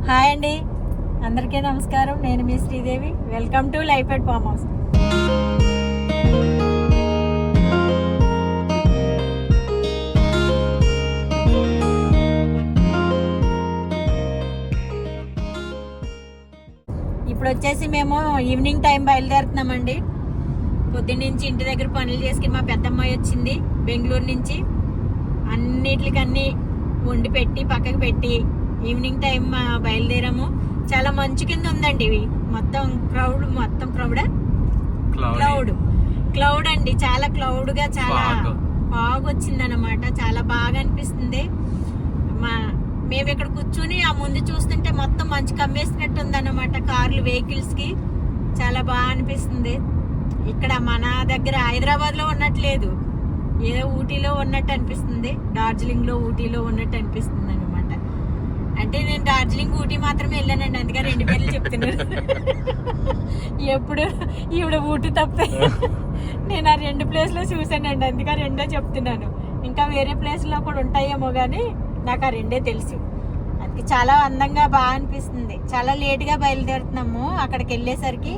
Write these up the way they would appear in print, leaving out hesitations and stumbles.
Hi అండి, అందరికీ నమస్కారం. నేను మీ Sridevi. Welcome to life at farm house. ఇప్పుడు వచ్చేసి మేము ఈవినింగ్ టైం బయలుదేరుతున్నామండి. పొద్దున్నుంచి ఇంటి దగ్గర పనులు చేసుకుని మా పెద్దమ్మాయి వచ్చింది బెంగళూరు నుంచి. అన్నిటికన్నీ వండి పెట్టి పక్కకు పెట్టి ఈవినింగ్ టైం బయలుదేరాము. చాలా మంచు కింద ఉందండి. ఇవి మొత్తం క్లౌడ్ అండి. చాలా క్లౌడ్ గా చాలా బాగా వచ్చిందనమాట. చాలా బాగా అనిపిస్తుంది. మేము ఇక్కడ కూర్చుని ఆ ముందు చూస్తుంటే మొత్తం మంచు కమ్మేసినట్టు ఉందన్నమాట. కార్లు, వెహికల్స్ కి చాలా బాగా అనిపిస్తుంది. ఇక్కడ మన దగ్గర హైదరాబాద్ లో ఉన్నట్లేదు, ఏదో ఊటీలో ఉన్నట్టు అనిపిస్తుంది. డార్జిలింగ్ లో, ఊటీలో ఉన్నట్టు అనిపిస్తుంది అనమాట. అంటే నేను డార్జిలింగ్, ఊటీ మాత్రమే వెళ్ళానండి, అందుకే రెండు పేర్లు చెప్తున్నాను. ఎప్పుడు ఈవిడ ఊటీ తప్పే నేను ఆ రెండు ప్లేస్ లో చూసానండి, అందుకే రెండో చెప్తున్నాను. ఇంకా వేరే ప్లేస్ లో కూడా ఉంటాయేమో కానీ నాకు ఆ రెండే తెలుసు. అది చాలా అందంగా బాగా అనిపిస్తుంది. చాలా లేట్ గా బయలుదేరుతున్నాము. అక్కడికి వెళ్ళేసరికి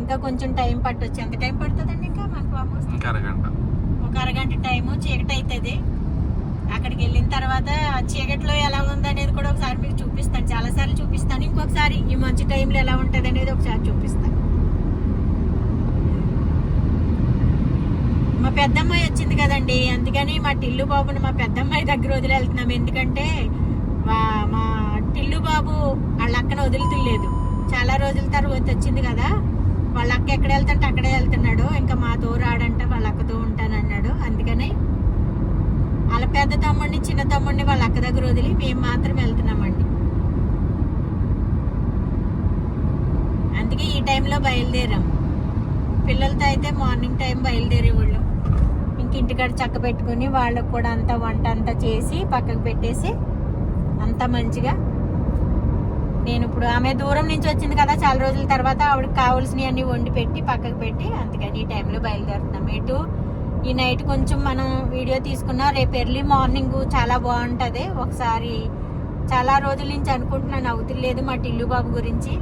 ఇంకా కొంచెం టైం పట్టొచ్చు. ఎంత టైం పడుతుందండి? ఇంకా మనకు ఒక అరగంట టైము. చీకటి అవుతుంది. అక్కడికి వెళ్ళిన తర్వాత చీకట్లో ఎలా ఉందనేది కూడా ఒకసారి మీకు చూపిస్తాను. చాలా సార్లు చూపిస్తాను. ఇంకొకసారి ఈ మంచి టైంలో ఎలా ఉంటది అనేది ఒకసారి చూపిస్తాను. మా పెద్దమ్మాయి వచ్చింది కదండి, అందుకని మా టిల్లు బాబుని మా పెద్దమ్మాయి దగ్గర వదిలి వెళ్తున్నాం. ఎందుకంటే మా టిల్లు బాబు వాళ్ళ అక్కన వదులుతులేదు. చాలా రోజుల తర్వాత వచ్చింది కదా, వాళ్ళ అక్క ఎక్కడ వెళ్తుంటే అక్కడే వెళ్తున్నాడు. ఇంకా మాతో రాడంట, వాళ్ళ అక్కతో ఉంటానన్నాడు. అందుకని వాళ్ళ పెద్ద తమ్ముడిని, చిన్న తమ్ముడిని వాళ్ళ అక్క దగ్గర వదిలి మేము మాత్రం వెళ్తున్నామండి. అందుకే ఈ టైంలో బయలుదేరాం. పిల్లలతో అయితే మార్నింగ్ టైం బయలుదేరేవాళ్ళు. ఇంక ఇంటికాడ చక్క పెట్టుకుని వాళ్ళకు కూడా అంతా వంట అంతా చేసి పక్కకు పెట్టేసి అంతా మంచిగా. నేను ఇప్పుడు ఆమె దూరం నుంచి వచ్చింది కదా, చాలా రోజుల తర్వాత ఆవిడకి కావాల్సినవి అన్ని వండి పెట్టి పక్కకు పెట్టి, అందుకని ఈ టైంలో బయలుదేరుతున్నాం. ఇటు ఈ నైట్ కొంచెం మనం వీడియో తీసుకున్నాం. రేపు ఎర్లీ మార్నింగ్ చాలా బాగుంటుంది. ఒకసారి చాలా రోజుల నుంచి అనుకుంటున్నాను, అవుతులేదు మా టిల్లు బాబు గురించి.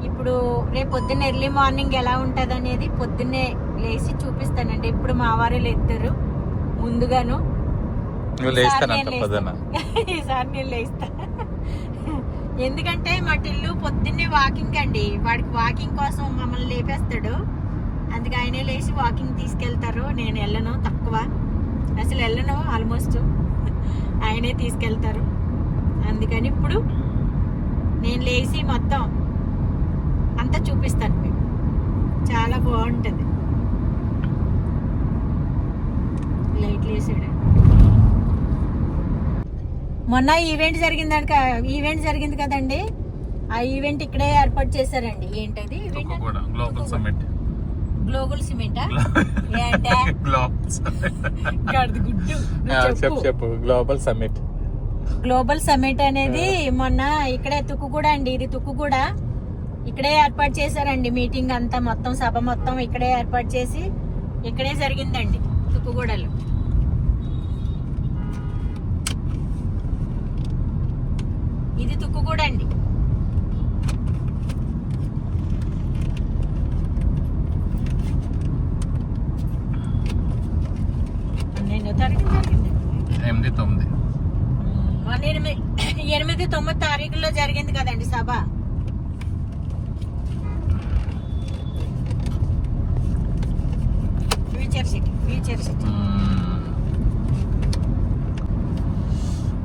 ఇప్పుడు రేపు పొద్దున్న ఎర్లీ మార్నింగ్ ఎలా ఉంటుంది అనేది పొద్దున్నే లేచి చూపిస్తానండి. ఇప్పుడు మా వారే లేస్తారు ముందుగాను. ఈసారి నేను లేస్తా. ఎందుకంటే మా టిల్లు పొద్దున్నే వాకింగ్ అండి. వాడికి వాకింగ్ కోసం మమ్మల్ని లేపేస్తాడు. అందుకే ఆయనే లేచి వాకింగ్ తీసుకెళ్తారు. నేను వెళ్ళను, తక్కువ, అసలు వెళ్ళను. ఆల్మోస్ట్ ఆయనే తీసుకెళ్తారు. అందుకని ఇప్పుడు నేను లేచి మొత్తం అంతా చూపిస్తాను మీకు. చాలా బాగుంటుంది. లైట్లు వేసాడు. మొన్న ఈవెంట్ జరిగింది కదండి, ఆ ఈవెంట్ ఇక్కడే ఏర్పాటు చేశారండి. ఏంటది గ్లోబల్ సిమెంట్? గ్లోబల్ సమిట్ అనేది మొన్న ఇక్కడే తుక్కుగూడ అండి. ఇది తుక్కుగూడ. ఇక్కడే ఏర్పాటు చేశారండి. మీటింగ్ అంతా మొత్తం, సభ మొత్తం ఇక్కడే ఏర్పాటు చేసి ఇక్కడే జరిగిందండి, తుక్కుగూడలో. ఇది తుక్కుగూడ అండి. జరిగింది 8-9 తారీఖుల్లో జరిగింది కదండి సభ. Future city.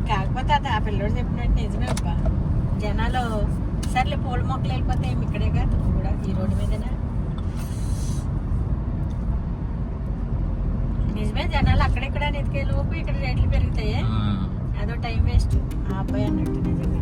కాకపోతే అది ఆ పిల్లడు చెప్పినట్టు నిజమే అబ్బా. జనాలు సర్లే పూల మొక్కలు వెళ్ళిపోతాయి ఇక్కడేగా కూడా, ఈ రోడ్డు మీదనే. నిజమే, జనాలు అక్కడెక్కడ ఎతికే లోపు ఇక్కడ రేట్లు పెరుగుతాయి. అదో టైం వేస్ట్ ఆ అబ్బాయి అన్నట్టు. నిజంగా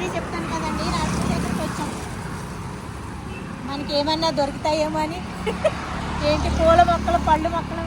నర్సరీ చెప్తాను కదండి, నర్సరీ దగ్గరికి వచ్చాం. మనకి ఏమన్నా దొరుకుతాయేమో అని. ఏంటి పూల మొక్కలు, పళ్ళు మొక్కలు.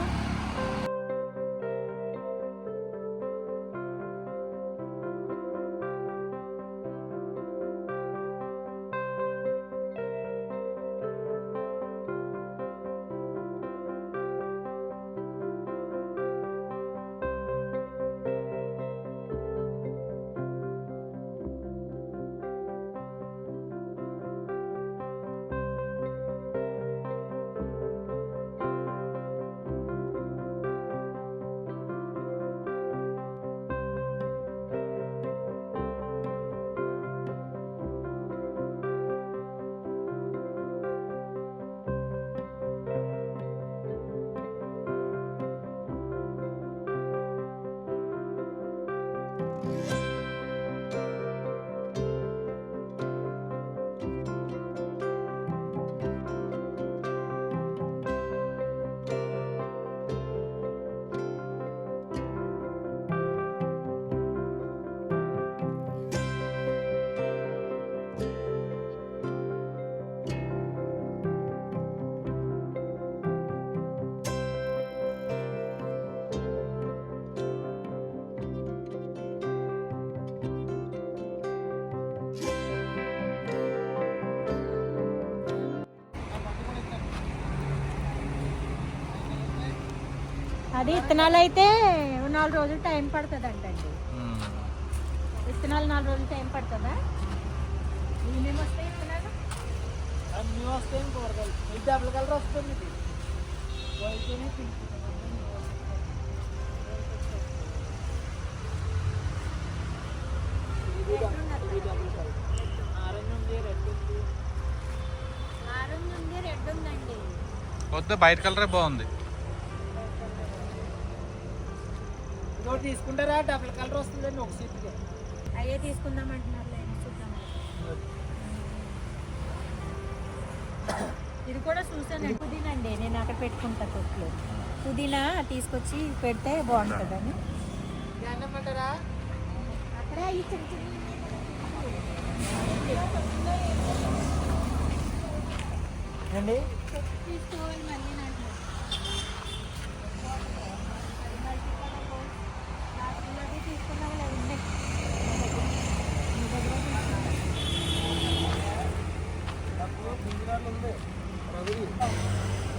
అది విత్తనాలు అయితే 4 రోజులు టైం పడుతుంది అంటండి. విత్తనాలు 4 రోజులు టైం పడుతుందా? ఏమేమి వస్తాయి విత్తనాలు? అన్నీ వస్తాయి. కూరగాయలు ఇది డబుల్ కలర్ వస్తుంది. ఇది ఆరెంజ్ ఉంది, రెడ్ ఉంది. ఆరెంజ్ ఉంది, రెడ్ ఉందండి. వద్దు, బయట కలరే బాగుంది. ఇంకోటి తీసుకుంటారా? డబుల్ కలర్ వస్తుందండి ఒక సీట్కి. అయ్యే తీసుకుందాం అంటున్నారు. చూద్దాం. ఇది కూడా చూసానండి. పుదీనా అండి, నేను అక్కడ పెట్టుకుంటా తొట్లు. పుదీనా తీసుకొచ్చి పెడితే బాగుంటుందని. ఏమంటారా? అక్కడే ఈ చిన్న చిన్న అండి తీసుకోవాలి మళ్ళీ నాకు. తీసుకున్నాము లేదు ఉన్నాయి.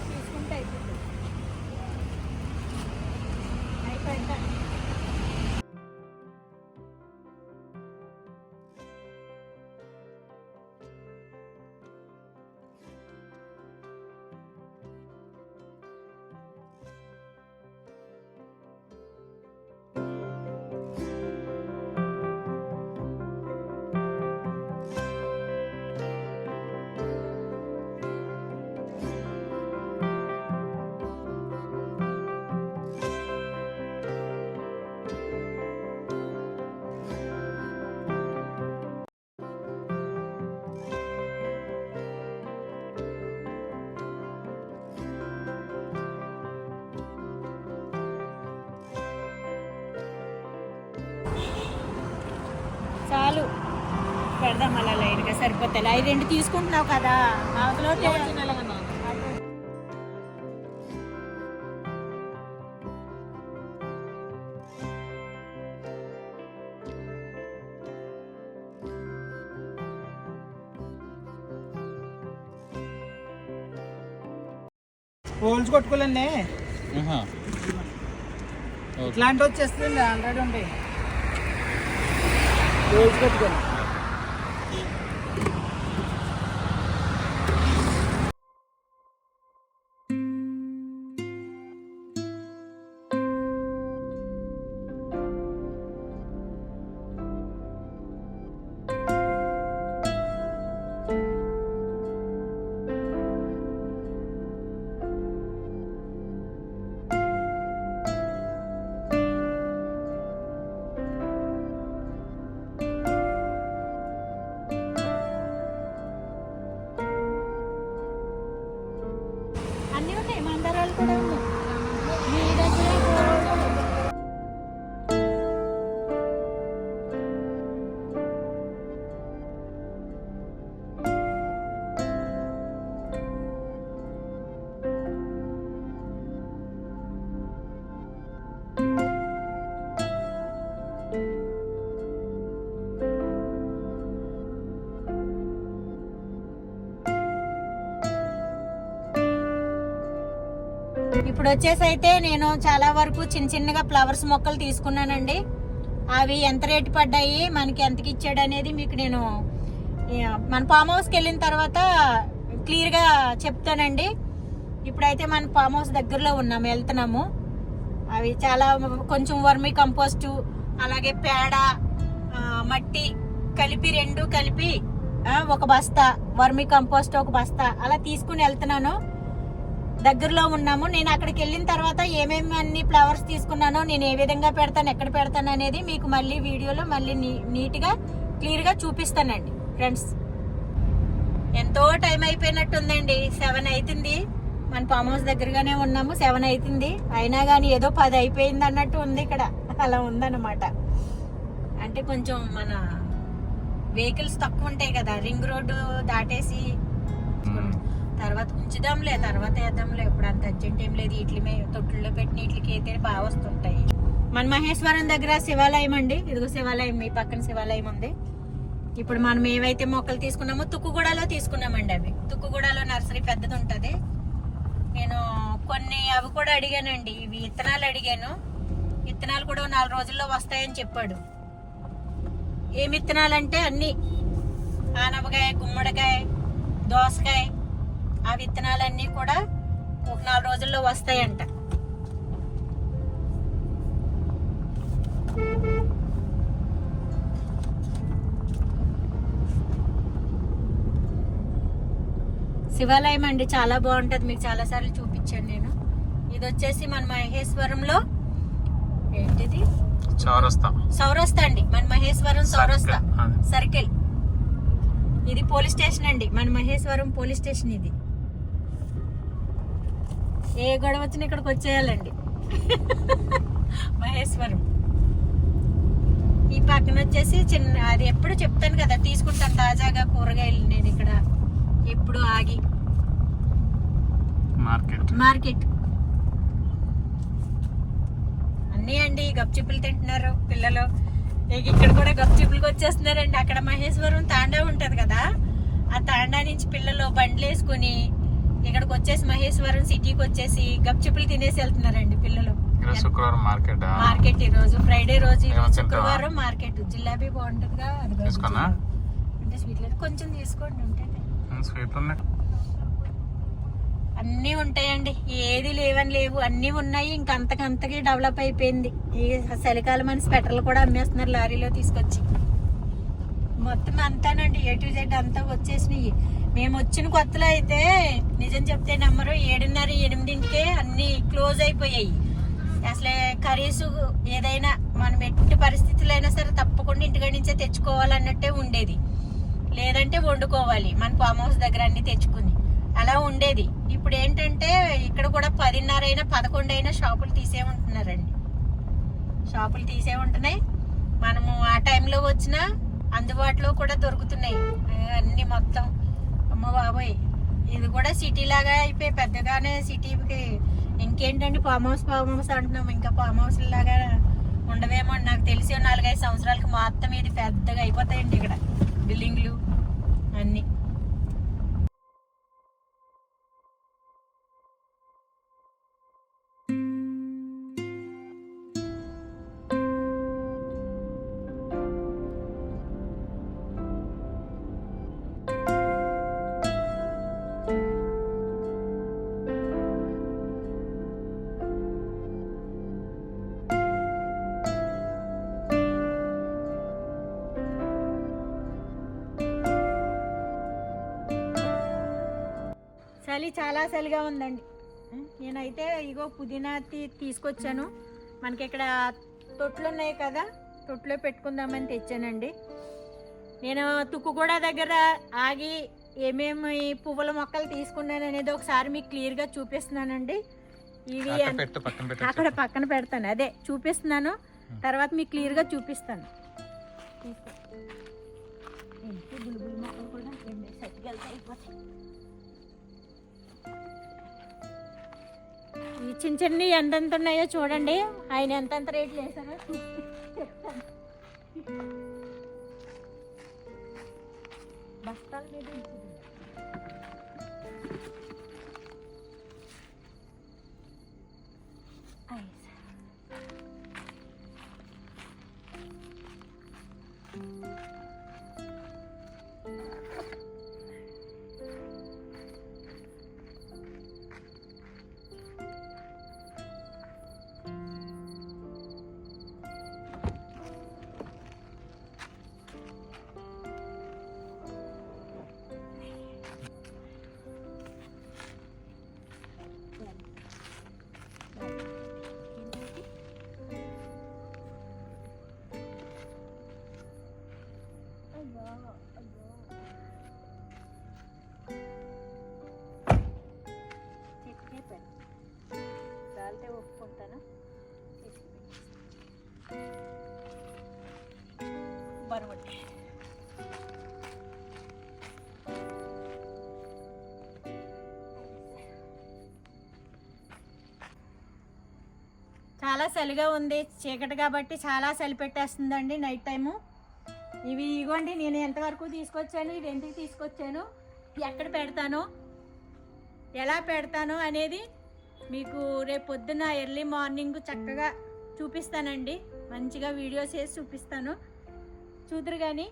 తీసుకుంటే అయిపోతుంది. అయిపోయిందా? చాలు పెడదాం, అలా లైన్గా సరిపోతాయి. అవి 2 తీసుకుంటున్నావు కదా, అవతలో హోల్స్ కొట్టుకోలేండి. ఇట్లాంటి వచ్చేస్తుంది. ఆల్రెడీ ఉంటాయి హోల్స్ కొట్టుకోండి. ఇప్పుడు వచ్చేసి అయితే నేను చాలా వరకు చిన్న చిన్నగా ఫ్లవర్స్ మొక్కలు తీసుకున్నానండి. అవి ఎంత రేటు పడ్డాయి, మనకి ఎంతకి ఇచ్చాడు అనేది మీకు నేను మన ఫామ్ హౌస్కి వెళ్ళిన తర్వాత క్లియర్గా చెప్తానండి. ఇప్పుడైతే మన ఫామ్ హౌస్ దగ్గరలో ఉన్నాము, వెళ్తున్నాము. అవి చాలా కొంచెం వర్మీ కంపోస్టు, అలాగే పేడ, మట్టి కలిపి రెండు కలిపి ఒక బస్తా, వర్మీ కంపోస్ట్ ఒక బస్తా అలా తీసుకుని వెళ్తున్నాను. దగ్గరలో ఉన్నాము. నేను అక్కడికి వెళ్ళిన తర్వాత ఏమేమి అన్ని ఫ్లవర్స్ తీసుకున్నానో, నేను ఏ విధంగా పెడతాను, ఎక్కడ పెడతాను అనేది మీకు మళ్ళీ వీడియోలో మళ్ళీ నీట్గా క్లియర్గా చూపిస్తానండి ఫ్రెండ్స్. ఎంతో టైం అయిపోయినట్టుందండి. 7 అవుతుంది. మన ఫామ్ హౌస్ దగ్గరగానే ఉన్నాము. 7 అవుతుంది. అయినా కానీ ఏదో 10 అయిపోయింది అన్నట్టు ఉంది ఇక్కడ. అలా ఉందన్నమాట. అంటే కొంచెం మన వెహికల్స్ తక్కువ ఉంటాయి కదా, రింగ్ రోడ్డు దాటేసి తర్వాత ఉంచుదాంలే, తర్వాత వేద్దాంలే, ఇప్పుడు అంత అర్జెంట్ ఏం లేదు. ఇట్లమే తొట్టుల్లో పెట్టిన ఇట్లకి అయితే బాగా వస్తుంటాయి. మన మహేశ్వరం దగ్గర శివాలయం అండి. ఇదిగో శివాలయం, మీ పక్కన శివాలయం ఉంది. ఇప్పుడు మనం ఏవైతే మొక్కలు తీసుకున్నామో తుక్కుగూడలో తీసుకున్నామండి. అవి తుక్కుగూడలో నర్సరీ పెద్దది ఉంటుంది. నేను కొన్ని అవి కూడా అడిగానండి, ఇవి విత్తనాలు అడిగాను. విత్తనాలు కూడా 4 రోజుల్లో వస్తాయని చెప్పాడు. ఏం విత్తనాలు అంటే అన్ని ఆనపకాయ, గుమ్మడికాయ, దోసకాయ, ఆ విత్తనాలన్నీ కూడా ఒక 4 రోజుల్లో వస్తాయంట. శివాలయం అండి, చాలా బాగుంటది. మీకు చాలా సార్లు చూపించాను నేను. ఇది వచ్చేసి మన మహేశ్వరంలో ఏంటిది సౌరస్తా అండి. మన మహేశ్వరం సౌరస్తా సర్కిల్. ఇది పోలీస్ స్టేషన్ అండి, మన మహేశ్వరం పోలీస్ స్టేషన్. ఇది ఏ గొడవ వచ్చినా ఇక్కడికి వచ్చేయాలండి. మహేశ్వరం. ఈ పక్కన వచ్చేసి చిన్న, అది ఎప్పుడు చెప్తాను కదా, తీసుకుంటాను తాజాగా కూరగాయలు. నేను ఇక్కడ ఎప్పుడు ఆగి మార్కెట్ అన్నీ అండి. గప్చిప్పులు తింటున్నారు పిల్లలు. ఇక్కడ కూడా గప్చిప్పులకి వచ్చేస్తున్నారండి. అక్కడ మహేశ్వరం తాండా ఉంటది కదా, ఆ తాండా నుంచి పిల్లలు బండ్లు వేసుకుని ఇక్కడికి వచ్చేసి మహేశ్వరం సిటీకి వచ్చేసి గప్చిప్పులు తినేసి వెళ్తున్నారండి పిల్లలు. శుక్రవారం మార్కెట్ ఈ రోజు ఫ్రైడే రోజు. ఈ రోజు శుక్రవారం మార్కెట్. జిలేబీ బాగుంటదిగా, అది అంటే స్వీట్ లేదు, కొంచెం తీసుకోండి ఉంటుంది. అన్నీ ఉంటాయండి, ఏది లేవని లేవు, అన్నీ ఉన్నాయి. ఇంకా అంతకంతకి డెవలప్ అయిపోయింది. ఈ చలికాలం అని స్వెటర్లు కూడా అమ్మేస్తున్నారు లారీలో తీసుకొచ్చి. మొత్తం అంతానండి, A to Z అంతా వచ్చేసినాయి. మేము వచ్చిన కొత్తలో అయితే నిజం చెప్తే నమ్మరు, 7:30, 8కే అన్ని క్లోజ్ అయిపోయాయి. అసలే కర్రీస్ ఏదైనా మనం ఎట్టి పరిస్థితులు అయినా సరే తప్పకుండా ఇంటికాడ నుంచే తెచ్చుకోవాలన్నట్టే ఉండేది. లేదంటే వండుకోవాలి మన ఫామ్ హౌస్ దగ్గర అన్ని తెచ్చుకుని, అలా ఉండేది. ఇప్పుడు ఏంటంటే ఇక్కడ కూడా 10:30 అయినా 11 అయినా షాపులు తీసే ఉంటున్నారండి. షాపులు తీసే ఉంటున్నాయి. మనము ఆ టైంలో వచ్చినా అందుబాటులో కూడా దొరుకుతున్నాయి అన్ని మొత్తం. అమ్మ బాబోయ్, ఇది కూడా సిటీ లాగా అయిపోయి పెద్దగానే సిటీకి. ఇంకేంటండి ఫామ్ హౌస్ అంటున్నాం, ఇంకా ఫామ్ హౌస్ లాగా ఉండవేమో. నాకు తెలిసి 4-5 సంవత్సరాలకి మొత్తం ఇది పెద్దగా అయిపోతాయండి ఇక్కడ బిల్డింగ్లు అన్నీ. చలి చాలా చలిగా ఉందండి. నేనైతే ఇగో పుదీనా తీసుకొచ్చాను. మనకి ఇక్కడ తొట్లు ఉన్నాయి కదా, తొట్లో పెట్టుకుందామని తెచ్చానండి. నేను తుక్కుగూడ దగ్గర ఆగి ఏమేమి పువ్వుల మొక్కలు తీసుకున్నాను అనేది ఒకసారి మీకు క్లియర్గా చూపిస్తున్నానండి. ఇవి అక్కడ పక్కన పెడతాను, అదే చూపిస్తున్నాను. తర్వాత మీకు క్లియర్గా చూపిస్తాను. బుల్బుల్ మొక్కలు కూడా సచ్చిగెళ్తాయి అయిపోతాయి. ఈ చిన్న చిన్న ఎంతెంత ఉన్నాయో చూడండి. ఆయన ఎంతెంత రేట్లు వేసారో చెప్తాను. బస్తాల మీద అయ్యో చెట్టుకే పని రాలితే ఒప్పుకుంటాను బరువండి. చాలా చలిగా ఉంది, చీకటి కాబట్టి చాలా చలి పెట్టేస్తుందండి నైట్ టైము. ఇవి ఇగోండి, నేను ఎంతవరకు తీసుకొచ్చాను, ఇవి ఎందుకు తీసుకొచ్చాను, ఎక్కడ పెడతాను, ఎలా పెడతాను అనేది మీకు రేపు పొద్దున్న ఎర్లీ మార్నింగ్ చక్కగా చూపిస్తానండి. మంచిగా వీడియోస్ చేసి చూపిస్తాను, చూద్దరు. కానీ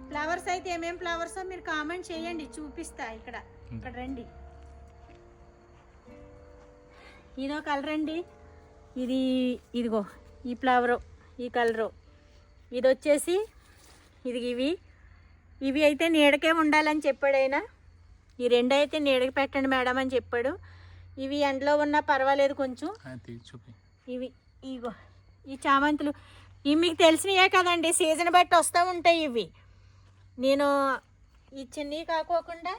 ఫ్లవర్స్ అయితే ఏమేమి ఫ్లవర్సో మీరు కామెంట్ చేయండి, చూపిస్తా. ఇక్కడ రండి. ఇదో కలర్ అండి, ఇదిగో ఈ ఫ్లవరు, ఈ కలరు. ఇది వచ్చేసి ఇవి అయితే నీడకే ఉండాలని చెప్పాడు ఆయన. ఈ రెండు అయితే నీడకి పెట్టండి మేడం అని చెప్పాడు. ఇవి ఎండలో ఉన్నా పర్వాలేదు కొంచెం. ఇగో ఈ చామంతులు ఇవి మీకు తెలిసినవే కదండి, సీజన్ బట్టి వస్తూ ఉంటాయి. ఇవి నేను ఈ చిన్నవి కాకోకుండా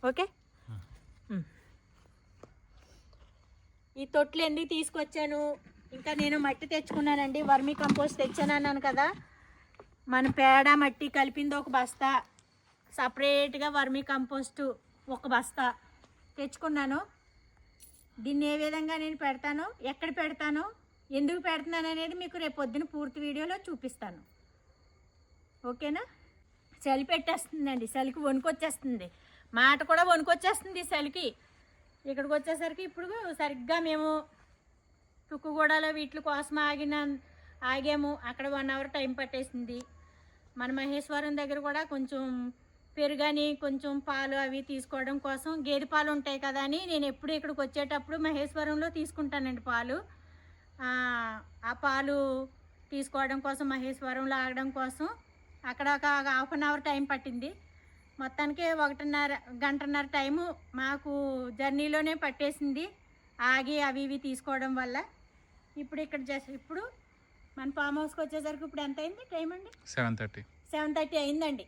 ఓకే. ఈ తొట్లు ఎందుకు తీసుకొచ్చాను, ఇంకా నేను మట్టి తెచ్చుకున్నానండి, వర్మీ కంపోస్ట్ తెచ్చాను అన్నాను కదా. మన పేడ మట్టి కలిపింది ఒక బస్తా, సపరేట్గా వర్మీ కంపోస్ట్ ఒక బస్తా తెచ్చుకున్నాను. దీన్ని ఏ విధంగా నేను పెడతాను, ఎక్కడ పెడతాను, ఎందుకు పెడుతున్నాను అనేది మీకు రేపు పొద్దున పూర్తి వీడియోలో చూపిస్తాను. ఓకేనా? చలి పెట్టేస్తుందండి, చలికి వణుకొచ్చేస్తుంది, మాట కూడా వణుకొచ్చేస్తుంది చలికి. ఇక్కడికి వచ్చేసరికి ఇప్పుడు సరిగ్గా మేము తుక్కుగూడలో వీటి కోసం ఆగాము. అక్కడ 1 అవర్ టైం పట్టేసింది. మన మహేశ్వరం దగ్గర కూడా కొంచెం పెరుగని కొంచెం పాలు అవి తీసుకోవడం కోసం, గేదె పాలు ఉంటాయి కదా అని నేను ఎప్పుడు ఇక్కడికి వచ్చేటప్పుడు మహేశ్వరంలో తీసుకుంటానండి పాలు. ఆ పాలు తీసుకోవడం కోసం మహేశ్వరంలో ఆగడం కోసం అక్కడ ఒక 1/2 అవర్ టైం పట్టింది. మొత్తానికి 1.5 గంట టైము మాకు జర్నీలోనే పట్టేసింది, ఆగి అవి ఇవి తీసుకోవడం వల్ల. ఇప్పుడు ఇక్కడ ఇప్పుడు మన ఫామ్ హౌస్కి వచ్చేసరికి ఇప్పుడు ఎంత అయింది టైం అండి? 7:30 అయిందండి.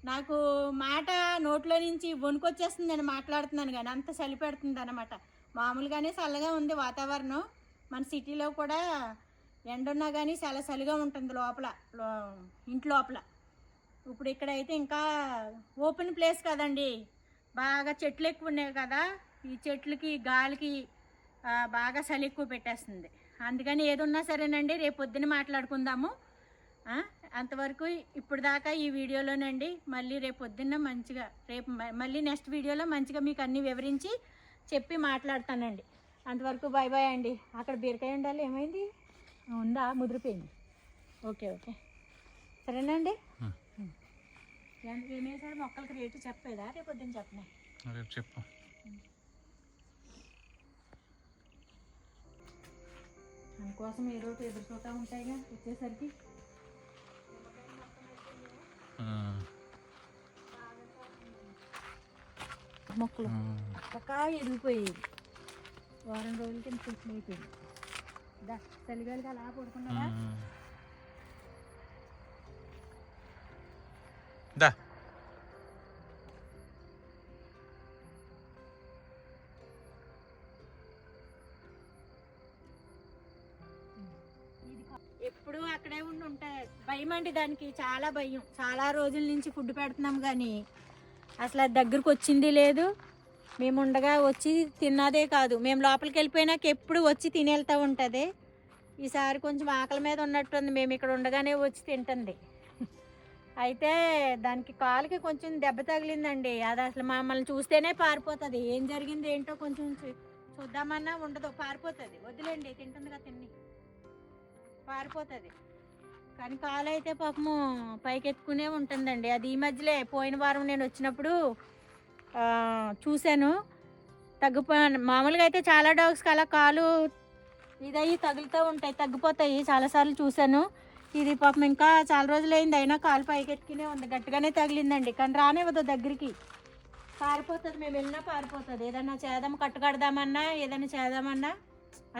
నాకు మాట నోట్లో నుంచి వణుకొచ్చేస్తుందని మాట్లాడుతున్నాను, కానీ అంత చలి పెడుతుంది అనమాట. మామూలుగానే చల్లగా ఉంది వాతావరణం, మన సిటీలో కూడా ఎండున్నా కానీ చాలా చలిగా ఉంటుంది లోపల, ఇంటి లోపల. ఇప్పుడు ఇక్కడైతే ఇంకా ఓపెన్ ప్లేస్ కదండి, బాగా చెట్లు ఎక్కువ ఉన్నాయి కదా, ఈ చెట్లకి గాలికి బాగా చలి ఎక్కువ పెట్టేస్తుంది. అందుకని ఏదున్నా సరేనండి, రేపు పొద్దున్న మాట్లాడుకుందాము. అంతవరకు ఇప్పుడు దాకా ఈ వీడియోలోనండి. మళ్ళీ రేపు పొద్దున్న మంచిగా మళ్ళీ నెక్స్ట్ వీడియోలో మంచిగా మీకు అన్నీ వివరించి చెప్పి మాట్లాడతానండి. అంతవరకు బాయ్ బాయ్ అండి. అక్కడ బీరకాయ ఉండాలి, ఏమైంది ఉందా, ముదిరిపోయింది. ఓకే ఓకే సరేనండి. ఏమేసాడు మొక్కలకి రేటు చెప్పేదా రేపు పొద్దున్న చెప్పినా? చెప్పు. అందుకోసం ఏదో ఒకటి ఎదుర్కొంటూ ఉంటాయిగా వచ్చేసరికి. మొక్కలు చక్కగా ఎదిగిపోయేది, వారం రోజులకి ఇంకొంచెం అయిపోయింది. చలిగాలికి అలా పడుకున్నారా? ఎప్పుడు అక్కడే ఉండి ఉంటాయి. భయం అండి దానికి, చాలా భయం. చాలా రోజుల నుంచి ఫుడ్ పెడుతున్నాం కానీ అసలు అది దగ్గరకు వచ్చింది లేదు. మేము ఉండగా వచ్చి తిన్నదే కాదు, మేము లోపలికి వెళ్ళిపోయినాక ఎప్పుడు వచ్చి తినేళ్తూ ఉంటుంది. ఈసారి కొంచెం ఆకలి మీద ఉన్నట్టుంది, మేము ఇక్కడ ఉండగానే వచ్చి తింటుంది. అయితే దానికి కాలుకి కొంచెం దెబ్బ తగిలిందండి. అది అసలు మమ్మల్ని చూస్తేనే పారిపోతుంది. ఏం జరిగింది ఏంటో కొంచెం చూద్దామన్నా ఉండదు, పారిపోతుంది. వదిలేండి, తింటుందిగా, తిని పారిపోతుంది. కానీ కాలు అయితే పాపము పైకెత్తుకునే ఉంటుందండి. అది ఈ మధ్యలో పోయిన వారం నేను వచ్చినప్పుడు చూశాను, మామూలుగా అయితే చాలా డాగ్స్కి అలా కాలు ఇదయ్యి తగులుతూ ఉంటాయి, తగ్గిపోతాయి. చాలాసార్లు చూశాను. ఇది పాపం ఇంకా చాలా రోజులైంది, అయినా కాలు పైకెత్తుకునే ఉంది. గట్టిగానే తగిలిందండి, కానీ రానివ్వదు దగ్గరికి, పారిపోతుంది. మేము వెళ్ళినా పారిపోతుంది. ఏదైనా చేద్దాం, కట్టుకడదామన్నా ఏదైనా చేద్దామన్నా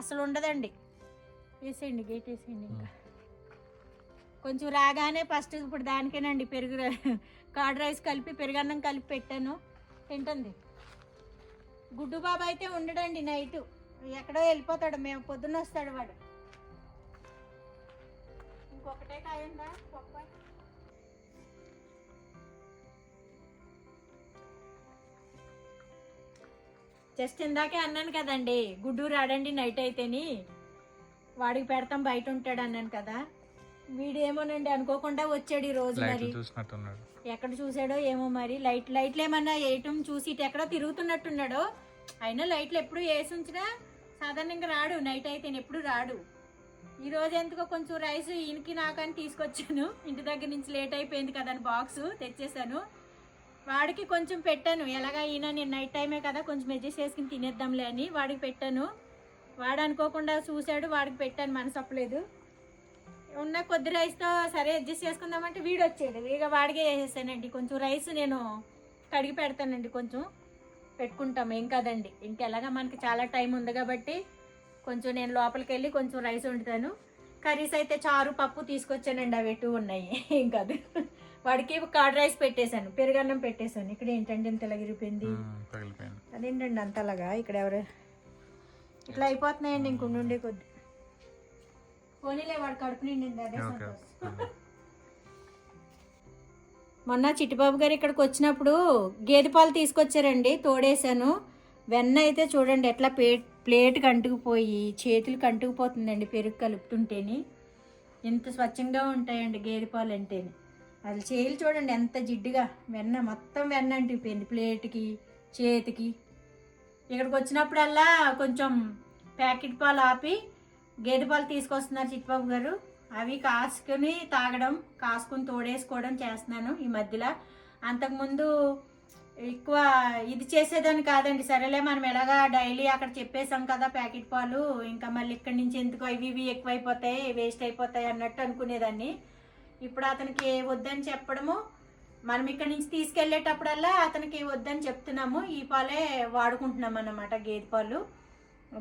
అసలు ఉండదండి. వేసేయండి, గేట్ వేసేయండి. ఇంకా కొంచెం రాగానే ఫస్ట్ ఇప్పుడు దానికేనండి పెరుగు కర్డ్ రైస్ కలిపి పెరుగన్నం కలిపి పెట్టాను, తింటుంది. గుడ్డు బాబు అయితే ఉండడండి, నైట్ ఎక్కడో వెళ్ళిపోతాడు, మేము పొద్దున్న వస్తాడు వాడు. ఇంకొకటే కాయండా పప్పాయి. జస్ట్ ఇందాకే అన్నాను కదండి, గుడ్డు రాడండి నైట్ అయితేని, వాడికి పెడతాం బయట ఉంటాడు అన్నాను కదా. వీడేమోనండి అనుకోకుండా వచ్చాడు ఈ రోజు. మరి చూసినట్టున్నాడు, ఎక్కడ చూసాడో ఏమో మరి. లైట్లు ఏమన్నా వేయటం చూసి ఇటు ఎక్కడో తిరుగుతున్నట్టున్నాడో. అయినా లైట్లు ఎప్పుడు వేసి ఉంచినా సాధారణంగా రాడు, నైట్ అయితే ఎప్పుడు రాడు. ఈ రోజు ఎందుకో కొంచెం రైస్ ఈయనకి నాకని తీసుకొచ్చాను, ఇంటి దగ్గర నుంచి లేట్ అయిపోయింది కదా అని బాక్స్ తెచ్చేసాను. వాడికి కొంచెం పెట్టాను, ఎలాగా ఈయన నేను నైట్ టైమే కదా కొంచెం అడ్జస్ట్ చేసుకుని తినేద్దాంలే అని వాడికి పెట్టాను. వాడు అనుకోకుండా చూశాడు, వాడికి పెట్టాను, మనసు అప్పలేదు. ఉన్న కొద్ది రైస్తో సరే అడ్జస్ట్ చేసుకుందామంటే వీడు వచ్చాడు, ఇక వాడికే వేసేసానండి. కొంచెం రైస్ నేను కడిగి పెడతానండి, కొంచెం పెట్టుకుంటాం, ఏం కాదండి. ఇంకెలాగా మనకి చాలా టైం ఉంది కాబట్టి కొంచెం నేను లోపలికి వెళ్ళి కొంచెం రైస్ వండుతాను. కర్రీస్ అయితే చారు పప్పు తీసుకొచ్చానండి, అవి ఎటు ఉన్నాయి, ఏం కాదు. వాడికి కర్డ్ రైస్ పెట్టేశాను, పెరుగన్నం పెట్టేశాను. ఇక్కడ ఏంటంటే ఇంత ఎగిరిపోయింది, అదేంటండి అంతలాగా. ఇక్కడ ఎవరు ఇట్లా అయిపోతున్నాయండి, ఇంకొండే కొద్ది. పోనీలే వాడు కడుపు నిండింది, అదే సంతోషం. మొన్న చిట్టిబాబు గారు ఇక్కడికి వచ్చినప్పుడు గేదె పాలు తీసుకొచ్చారండి, తోడేశాను. వెన్న అయితే చూడండి ఎట్లా ప్లేట్కి అంటుకుపోయి చేతులకు అంటుకుపోతుందండి పెరుగు కలుపుతుంటేని. ఎంత స్వచ్ఛంగా ఉంటాయండి గేదె పాలు అంటేని. అది చేతులు చూడండి ఎంత జిడ్డుగా, వెన్న మొత్తం వెన్న అంటుకుపోయింది ప్లేట్కి చేతికి. ఇక్కడికి వచ్చినప్పుడల్లా కొంచెం ప్యాకెట్ పాలు ఆపి గేదె పాలు తీసుకొస్తున్నారు చిట్టిబాబు గారు. అవి కాసుకొని తాగడం, కాసుకొని తోడేసుకోవడం చేస్తున్నాను ఈ మధ్యలో. అంతకుముందు ఎక్కువ ఇది చేసేదాన్ని కాదండి. సరేలే మనం ఎలాగా డైలీ అక్కడ చెప్పేసాం కదా ప్యాకెట్ పాలు, ఇంకా మళ్ళీ ఇక్కడి నుంచి ఎందుకు ఇవి ఎక్కువైపోతాయి వేస్ట్ అయిపోతాయి అన్నట్టు అనుకునేదాన్ని. ఇప్పుడు అతనికి వద్దని చెప్పడము, మనం ఇక్కడి నుంచి తీసుకెళ్ళేటప్పుడల్లా అతనికి వద్దని చెప్తున్నాము. ఈ పాలే వాడుకుంటున్నాం అన్నమాట, గేదె పాలు.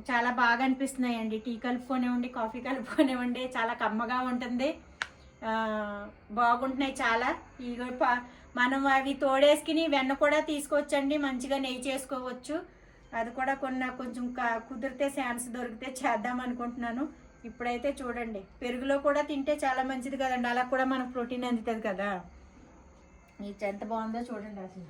చాలా బాగా అనిపిస్తున్నాయండి, టీ కలుపుకొనివ్వండి కాఫీ కలుపుకొనివ్వండి, చాలా కమ్మగా ఉంటుంది, బాగుంటున్నాయి చాలా. ఇగో మనం అవి తోడేసుకుని వెన్న కూడా తీసుకోవచ్చండి, మంచిగా నెయ్యి చేసుకోవచ్చు. అది కూడా కొంచెం కుదిరితే ఛాన్స్ దొరికితే చేద్దాం అనుకుంటున్నాను. ఇప్పుడైతే చూడండి పెరుగులో కూడా తింటే చాలా మంచిది కదండి, అలా కూడా మనకు ప్రోటీన్ అందుతుంది కదా. ఇది ఎంత బాగుందో చూడండి అసలు.